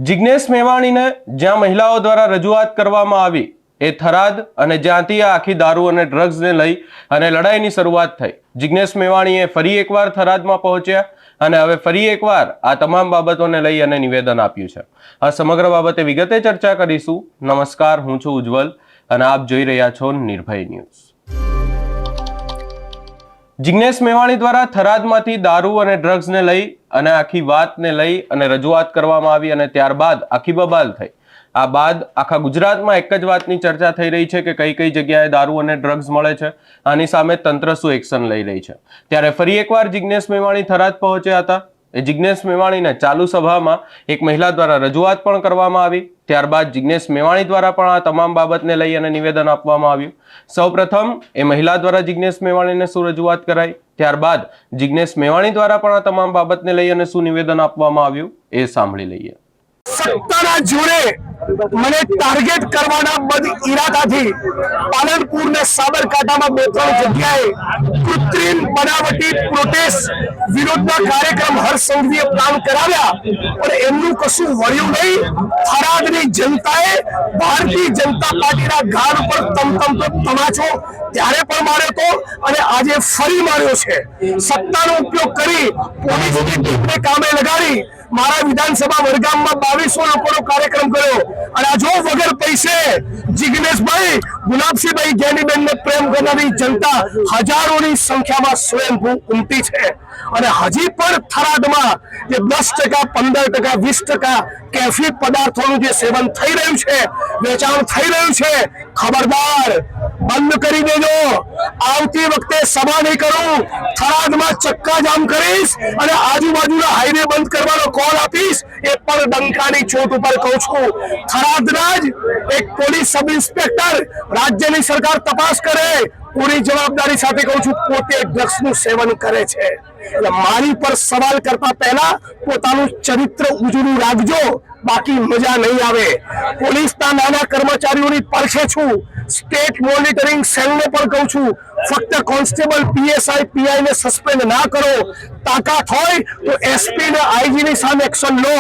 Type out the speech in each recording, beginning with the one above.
જિગ્નેશ મેવાણીને જ્યાં મહિલાઓ દ્વારા રજૂઆત કરવામાં આવી એ થરાદ અને જ્યાંથી આ આખી દારૂ અને ડ્રગ્સને લઈ અને લડાઈની શરૂઆત થઈ। જિગ્નેશ મેવાણીએ ફરી એકવાર થરાદમાં પહોંચ્યા અને હવે ફરી એકવાર આ તમામ બાબતોને લઈ અને નિવેદન આપ્યું છે। આ સમગ્ર બાબતે વિગતે ચર્ચા કરીશું। નમસ્કાર, હું છું ઉજ્જવલ અને આપ જોઈ રહ્યા છો નિર્ભય ન્યૂઝ। જિગ્નેશ મેવાણી દ્વારા થરાદમાંથી દારૂ અને ડ્રગ્સને લઈ અને આખી વાતને લઈ અને રજૂઆત કરવામાં આવી અને ત્યારબાદ આખી બબાલ થઈ। આ બાદ આખા ગુજરાતમાં એક જ વાતની ચર્ચા થઈ રહી છે કે કઈ કઈ જગ્યાએ દારૂ અને ડ્રગ્સ મળે છે, આની સામે તંત્ર શું એક્શન લઈ રહી છે। ત્યારે ફરી એકવાર જિગ્નેશ મેવાણી થરાદ પહોંચ્યા હતા। એ જિગ્નેશ મેવાણીને ચાલુ સભામાં એક મહિલા દ્વારા રજૂઆત પણ કરવામાં આવી। ત્યારબાદ જિગ્નેશ મેવાણી દ્વારા પણ આ તમામ બાબતને લઈ અને નિવેદન આપવામાં આવ્યું। સૌપ્રથમ એ મહિલા દ્વારા જિગ્નેશ મેવાણીને શું રજૂઆત કરાઈ, ત્યારબાદ જિગ્નેશ મેવાણી દ્વારા પણ આ તમામ બાબતને લઈ અને શું નિવેદન આપવામાં આવ્યું એ સાંભળી લઈએ। સત્તાના જોડે મને ટાર્ગેટ કરવાના બદ ઈરાદાથી પાલનપુર ને સાબરકાંઠામાં બે ત્રણ જગ્યાએ કૃત્રિમ બનાવટી પ્રોટેસ્ટ વિરોધના કાર્યક્રમ હર્ષસંઘવીએ પ્લાન કરાવ્યા, પણ એમનું કશું વળ્યું નહીં। થરાદની જનતાએ ભારતીય જનતા પાર્ટીના ગાઢ પર તમતમતો તમાચો ત્યારે પણ માર્યો હતો અને આજે ફરી માર્યો છે। સત્તાનો ઉપયોગ કરી પોલીસની ટીમને કામે લગાડી મારા વિધાનસભા વડગામમાં 2200 લોકોનો કાર્યક્રમ કર્યો અને આ જો વગર પૈસે જિગ્નેશભાઈ, ગુલાબસિંહભાઈ, જ્ઞાનીબેનને પ્રેમ કરનારી જનતા હજારોની સંખ્યામાં સ્વયંભૂ ઉમટી છે અને હજી પણ થરાદમાં જે 10%, 15%, 20% કેફી પદાર્થોનું જે સેવન થઈ રહ્યું છે, વેચાણ થઈ રહ્યું છે, ખબરદાર બંધ કરી દેજો। આવતી વખતે સભા નહીં કરું, થરાદમાં ચક્કાજામ કરીશ અને આજુબાજુના હાઈવે બંધ કરવાનો કોલ આપીશ, એ પણ ડંકાની ચોટ ઉપર કહું છું। થરાદના જ એક પોલીસ સબ ઇન્સ્પેક્ટર રાજ્યની સરકાર તપાસ કરે, પૂરી જવાબદારી સાથે કહું છું, પોતે ડ્રગ્સનું સેવન કરે છે। એટલે મારી પર સવાલ કરતા પહેલા પોતાનું ચરિત્ર ઉજળું રાખજો, બાકી મજા નહીં આવે। પોલીસના નાના કર્મચારીઓની પડખે છું, સ્ટેટ મોનિટરિંગ સેલને પણ કહું છું, ફક્ત કોન્સ્ટેબલ, પીએસઆઈ, પીઆઈ ને સસ્પેન્ડ ના કરો। તાકાત હોય તો એસપી ને આઈજી ની સામે એક્શન લો।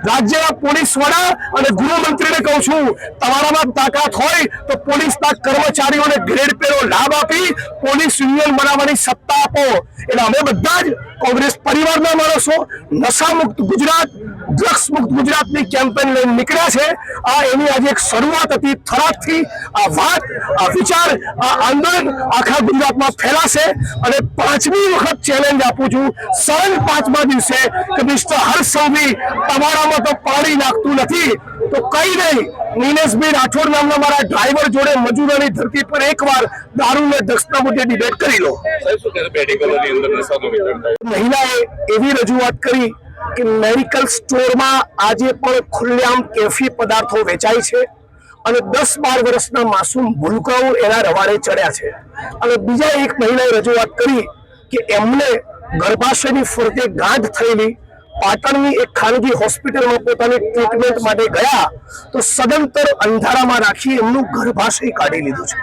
રાજ્યના પોલીસ વડા અને ગૃહમંત્રીને કહું છું, તમારામાં તાકાત હોય તો પોલીસના કર્મચારીઓને ગ્રેડ પેનો લાભ આપી પોલીસ યુનિયન બનાવવાની સત્તા આપો। એટલે અમે બધા જ કોંગ્રેસ પરિવારના માણસો નશા મુક્ત ગુજરાત, ડ્રગ્સ મુક્ત ગુજરાતની કેમ્પેન લઈને નીકળ્યા છે। આ એની આજે એક શરૂઆત હતી। થરાદથી આ વાત, આ વિચાર, આ આંદોલન આખા ગુજરાતમાં ફેલાશે અને 5મી વખત ચેલેન્જ આપું છું, સન 5મા દિવસે કે મિસ્ટર હર્ષસંઘવી તમારામાં તો પાણી નાખતું નથી તો કઈ નહીં, નિલેશભાઈ રાઠોડ નામના મારા ડ્રાઈવર જોડે મજૂરોની ધરતી પર એકવાર દારૂ ને ડ્રગ્સના મુદ્દે ડિબેટ કરી લો। મહિલાએ એવી રજૂઆત કરી કે મેડિકલ સ્ટોરમાં આજે પણ ખુલ્લેઆમ કેફી પદાર્થો વેચાય છે અને 10-12 વર્ષના માસૂમ ભૂલકાઓ એના રવાડે ચડ્યા છે। અને બીજા એક મહિલાએ રજૂઆત કરી કે એમને ગર્ભાશયની ફરતે ગાંઠ થયેલી પાટણની એક ખાનગી હોસ્પિટલમાં પોતાની ટ્રીટમેન્ટ માટે ગયા તો સદંતર અંધારામાં રાખી એમનું ગર્ભાશય કાઢી લીધું છે।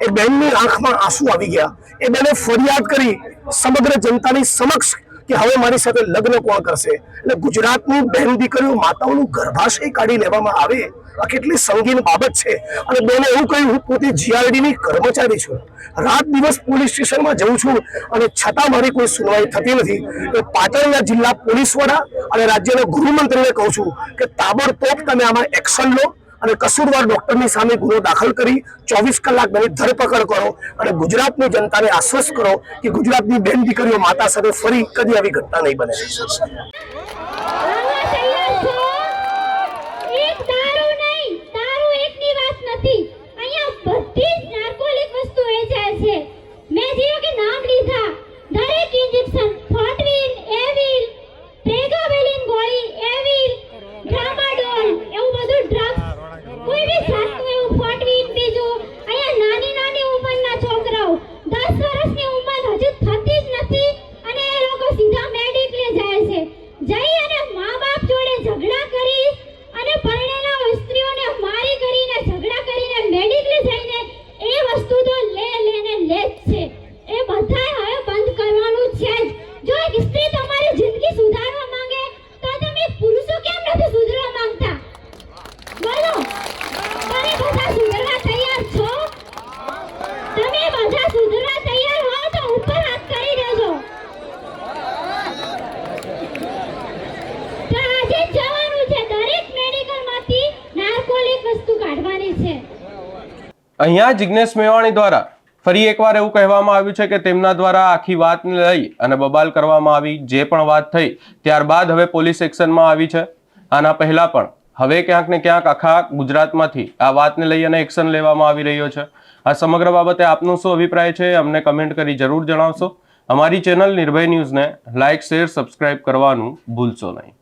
એ બહેનની આંખમાં આંસુ આવી ગયા। એ બેને ફરિયાદ કરી સમગ્ર જનતાની સમક્ષ કે હવે મારી સાથે લગ્ન કોણ કરશે। એટલે ગુજરાતની બહેન દીકરીઓ માતાઓનું ગર્ભાશય કાઢી લેવામાં આવે, આ કેટલી સંગીન બાબત છે। અને બેને એવું કહ્યું, હું પોતે જીઆરડીની કર્મચારી છું, રાત દિવસ પોલીસ સ્ટેશનમાં જઉં છું અને છતાં મારી કોઈ સુનવાઈ થતી નથી। પાટણના જિલ્લા પોલીસ વડા અને રાજ્યના ગૃહમંત્રીને કહું છું કે તાબડતોબ તમે આમાં એક્શન લો અને કસૂરવાર ડોક્ટરની સામે ગુનો દાખલ કરી 24 કલાક તેની ધરપકડ કરો અને ગુજરાતની જનતાને આશ્વસ્ત કરો કે ગુજરાતની બેન દીકરીઓ માતા સાથે ફરી કદી આવી ઘટના નહીં બને। જઈ અને છે. અહીંયા જિગ્નેશ મેવાણી દ્વારા ફરી એકવાર એવું કહેવામાં આવ્યું છે કે તેમના દ્વારા આખી વાતને લઈ અને બબાલ કરવામાં આવી. જે પણ વાત થઈ ત્યારબાદ હવે પોલીસ એક્શનમાં આવી છે. આના પહેલા પણ હવે ક્યાંક ને ક્યાંક આખા ગુજરાતમાંથી આ વાતને લઈ અને એક્શન લેવામાં આવી રહ્યો છે. આ સમગ્ર બાબતે આપનો શું અભિપ્રાય છે અમને કમેન્ટ કરી જરૂર જણાવશો. અમારી ચેનલ નિર્ભય ન્યૂઝને લાઇક, શેર, સબસ્ક્રાઇબ કરવાનું ભૂલશો નહીં.